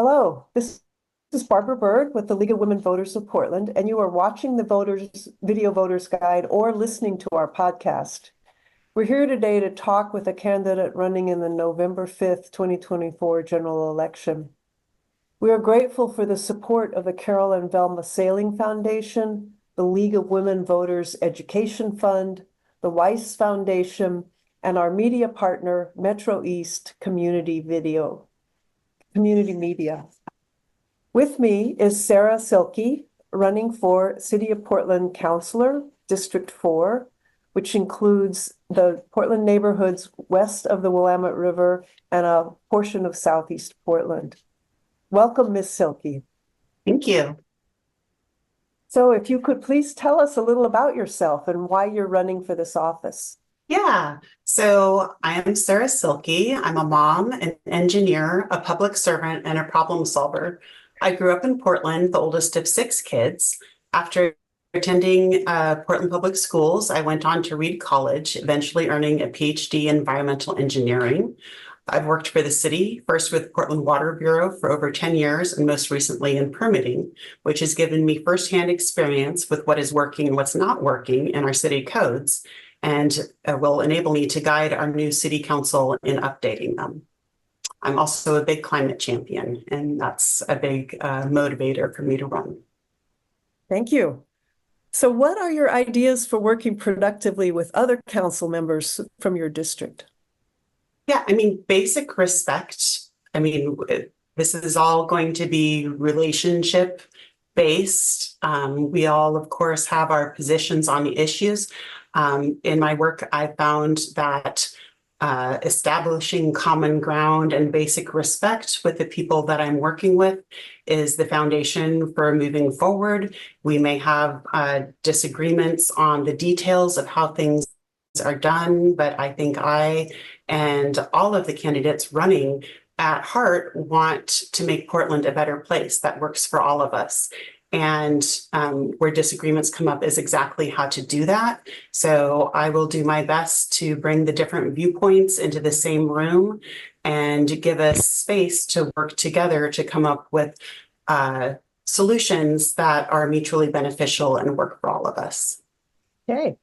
Hello, this is Barbara Bird with the League of Women Voters of Portland, and you are watching the Video Voters Guide or listening to our podcast. We're here today to talk with a candidate running in the November 5th, 2024 general election. We are grateful for the support of the Carol and Velma Sailing Foundation, the League of Women Voters Education Fund, the Weiss Foundation, and our media partner, Metro East Community Media. With me is Sarah Silkie, running for City of Portland Councilor, District 4, which includes the Portland neighborhoods west of the Willamette River and a portion of Southeast Portland. Welcome, Ms. Silkie. Thank you. So if you could please tell us a little about yourself and why you're running for this office. Yeah, so I am Sarah Silkie. I'm a mom, an engineer, a public servant, and a problem solver. I grew up in Portland, the oldest of 6 kids. After attending Portland Public Schools, I went on to Reed College, eventually earning a PhD in environmental engineering. I've worked for the city, first with Portland Water Bureau for over 10 years, and most recently in permitting, which has given me firsthand experience with what is working and what's not working in our city codes, and will enable me to guide our new city council in updating them. I'm also a big climate champion, and that's a big motivator for me to run. Thank you. So what are your ideas for working productively with other council members from your district? Yeah, I mean, basic respect. I mean, this is all going to be relationship based. We all, of course, have our positions on the issues. In my work, I found that establishing common ground and basic respect with the people that I'm working with is the foundation for moving forward. We may have disagreements on the details of how things are done, but I think I and all of the candidates running at heart want to make Portland a better place that works for all of us. And where disagreements come up is exactly how to do that. So I will do my best to bring the different viewpoints into the same room and give us space to work together to come up with solutions that are mutually beneficial and work for all of us. Okay.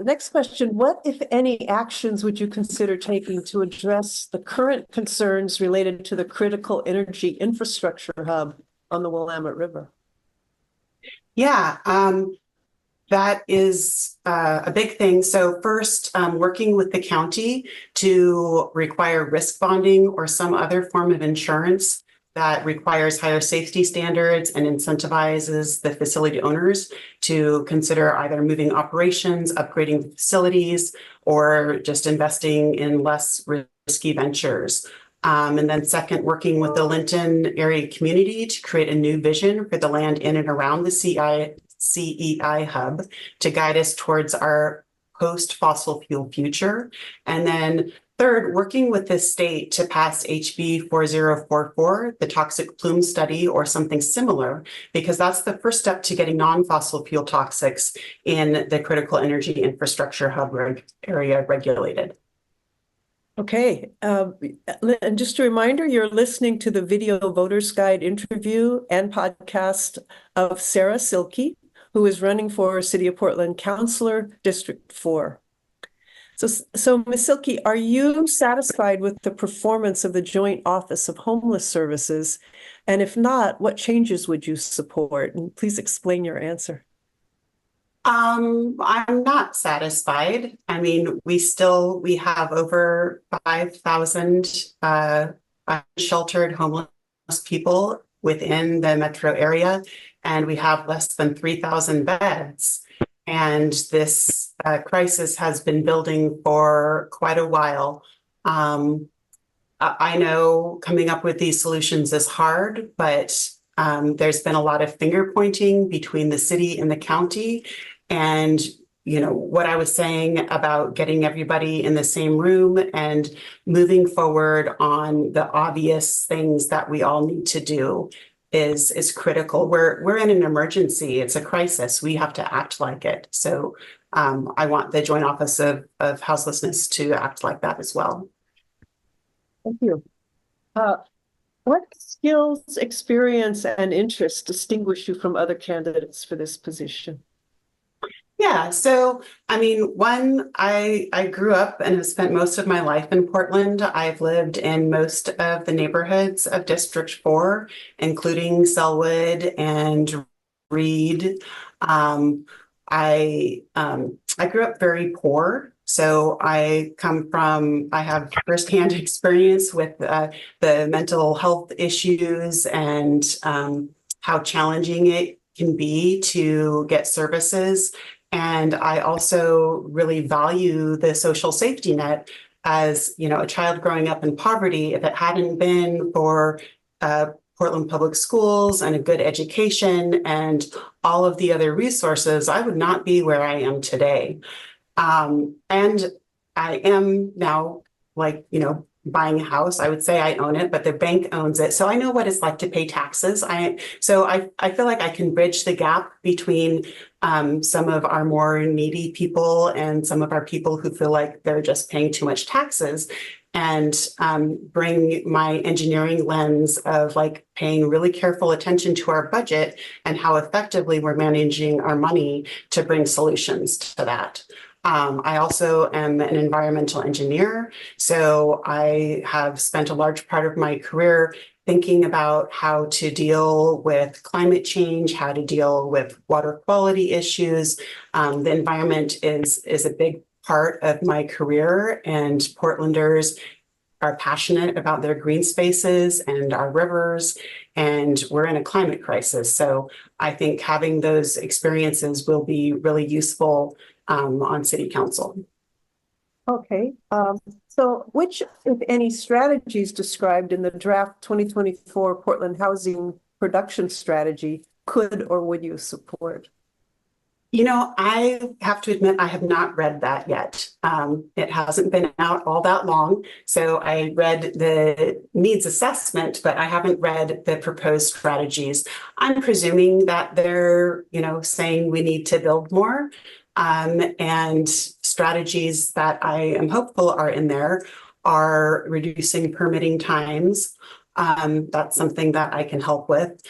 Next question, what, if any, actions would you consider taking to address the current concerns related to the critical energy infrastructure hub on the Willamette River? Yeah, that is a big thing. So first, working with the county to require risk bonding or some other form of insurance that requires higher safety standards and incentivizes the facility owners to consider either moving operations, upgrading facilities, or just investing in less risky ventures. And then second, working with the Linton area community to create a new vision for the land in and around the CEI hub to guide us towards our post-fossil fuel future. And then third, working with the state to pass HB 4044, the toxic plume study or something similar, because that's the first step to getting non-fossil fuel toxics in the critical energy infrastructure hub area regulated. Okay, and just a reminder, you're listening to the Video Voters Guide interview and podcast of Sarah Silkie, who is running for City of Portland Councilor, District 4. So Ms. Silkie, are you satisfied with the performance of the Joint Office of Homeless Services? And if not, what changes would you support? And please explain your answer. I'm not satisfied. I mean, we have over 5,000 sheltered homeless people within the metro area, and we have less than 3,000 beds. And this crisis has been building for quite a while. I know coming up with these solutions is hard, but there's been a lot of finger pointing between the city and the county. And, you know, what I was saying about getting everybody in the same room and moving forward on the obvious things that we all need to do is critical. We're in an emergency. It's a crisis. We have to act like it. So I want the Joint Office of Houselessness to act like that as well. Thank you. What skills, experience, and interests distinguish you from other candidates for this position? Yeah, so I mean, I grew up and have spent most of my life in Portland. I've lived in most of the neighborhoods of District 4, including Sellwood and Reed. Um, I grew up very poor, so I have firsthand experience with the mental health issues and how challenging it can be to get services. And I also really value the social safety net. As you know, a child growing up in poverty, if it hadn't been for Portland Public Schools and a good education and all of the other resources, I would not be where I am today. And I am now, like, buying a house. I would say I own it, but the bank owns it. So I know what it's like to pay taxes. I feel like I can bridge the gap between some of our more needy people and some of our people who feel like they're just paying too much taxes, and bring my engineering lens of like paying really careful attention to our budget and how effectively we're managing our money to bring solutions to that. I also am an environmental engineer, so I have spent a large part of my career thinking about how to deal with climate change, how to deal with water quality issues. The environment is a big part of my career, and Portlanders are passionate about their green spaces and our rivers, and we're in a climate crisis. So I think having those experiences will be really useful on city council. Okay, so which, if any, strategies described in the draft 2024 Portland Housing Production Strategy could or would you support? You know, I have to admit, I have not read that yet. It hasn't been out all that long. So I read the needs assessment, but I haven't read the proposed strategies. I'm presuming that they're, saying we need to build more. And strategies that I am hopeful are in there are reducing permitting times. That's something that I can help with.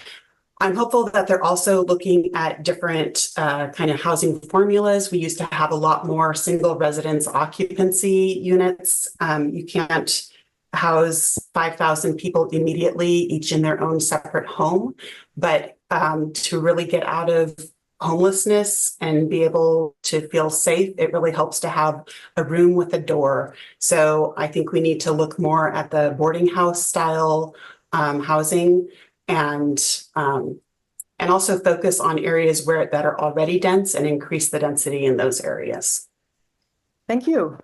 I'm hopeful that they're also looking at different kind of housing formulas. We used to have a lot more single residence occupancy units. You can't house 5,000 people immediately, each in their own separate home. But to really get out of homelessness and be able to feel safe, it really helps to have a room with a door. So I think we need to look more at the boarding house style housing, and also focus on areas that are already dense and increase the density in those areas. Thank you.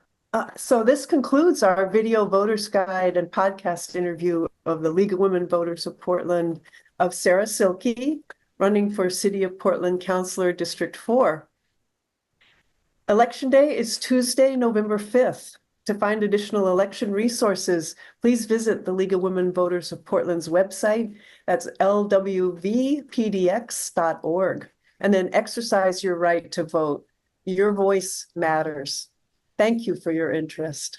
So this concludes our video voters guide and podcast interview of the League of Women Voters of Portland of Sarah Silkie, running for City of Portland Councilor District 4. Election Day is Tuesday, November 5th. To find additional election resources, please visit the League of Women Voters of Portland's website. That's lwvpdx.org. And then exercise your right to vote. Your voice matters. Thank you for your interest.